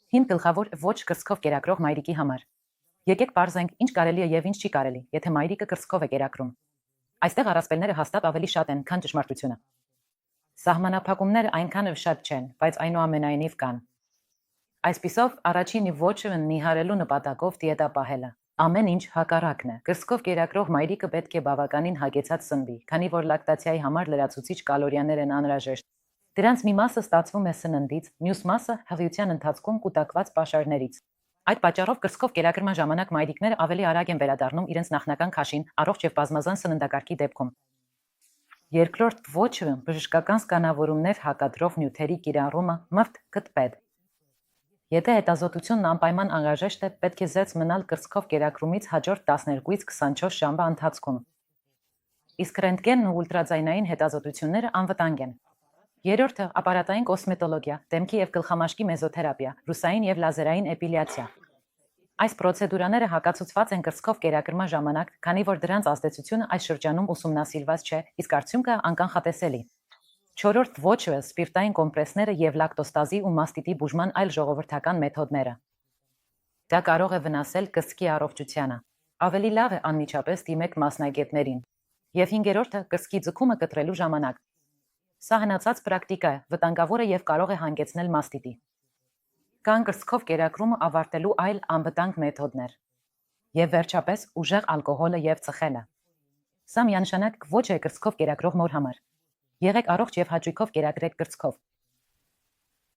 Հին գլխավոր ոչ կրծքով կերակրող մայրիկի համար։ Եկեք բարձենք ինչ կարելի է եւ ինչ չի կարելի, եթե մայրիկը կրծքով է կերակրում։ Այստեղ առասպելները հաստատ ավելի շատ են, քան ճշմարտությունը։ Սահմանափակումները այնքան էլ շատ չեն, բայց այնուամենայնիվ կան։ Այսպիսով, առաջին ոչը նիհարելու նպատակով դիետա պահելը։ Ամեն ինչ հակառակն է։ Կրծքով կերակրող մայրիկը պետք է բավականին հագեցած սնվի, քանի որ լակտացիայի համար լրացուցիչ կալորիաներ են անհրաժեշտ։ Դրանց մի մասը ստացվում է սննդից, մյուս մասը հղիության ընթացքում կուտակված պաշարներից։ Այդ պատճառով կրծքով կերակրման ժամանակ մայրիկները ավելի արագ են վերադառնում իրենց նախնական քաշին, առողջ եւ բազմազան սննդակարգի դեպքում։ Երկրորդ ոչը բժշկական սկանավորումներ հակադրող նյութերի կիրառումը մրթ-կտպեդ։ Եթե հետազոտությունն անպայման անհրաժեշտ է, պետք է զերծ մնալ կրծքով կերակրումից հաջորդ 12-ից 24 ժամվա ընթացքում։ Իսկ ռենտգենն ու ուլտրաձայնային հետազոտությունները անվտանգ են։ Երրորդը ապարատային կոսմետոլոգիա, դեմքի եւ գլխամաշկի մեզոթերապիա, ռուսային եւ լազերային էպիլյացիա։ Այս պրոցեդուրաները հակացուցված են կրծքով կերակրման ժամանակ, քանի որ դրանց ազդեցությունը այս շրջանում ուսումնասիրված չէ, իսկ արդյունքը անկանխատեսելի։ Չորրորդ ոչը սպիրտային կոմպրեսները եւ լակտոստազի ու մաստիտի բուժման այլ ժողովրդական մեթոդները։ Դա կարող է վնասել կրծքի առողջությանը։ Ավելի լավ է անմիջապես դիմեք մասնագետներին։ Եվ հինգերորդը կրծքի ձգումը կտրելու ժամանակ։ Սա հնացած պրակտիկա է, վտանգավոր է եւ կարող է հանգեցնել մաստիտի։ Կան կրծքով կերակրումը ավարտելու այլ անվտանգ մեթոդներ։ Եվ վերջապես ուժեղ ալկոհոլը եւ ծխելը։ Սա միանշանակ ոչ է կրծքով կերակրող մոր համար։ Եղեք առողջ եւ հաճույքով կերակրեք կրծքով։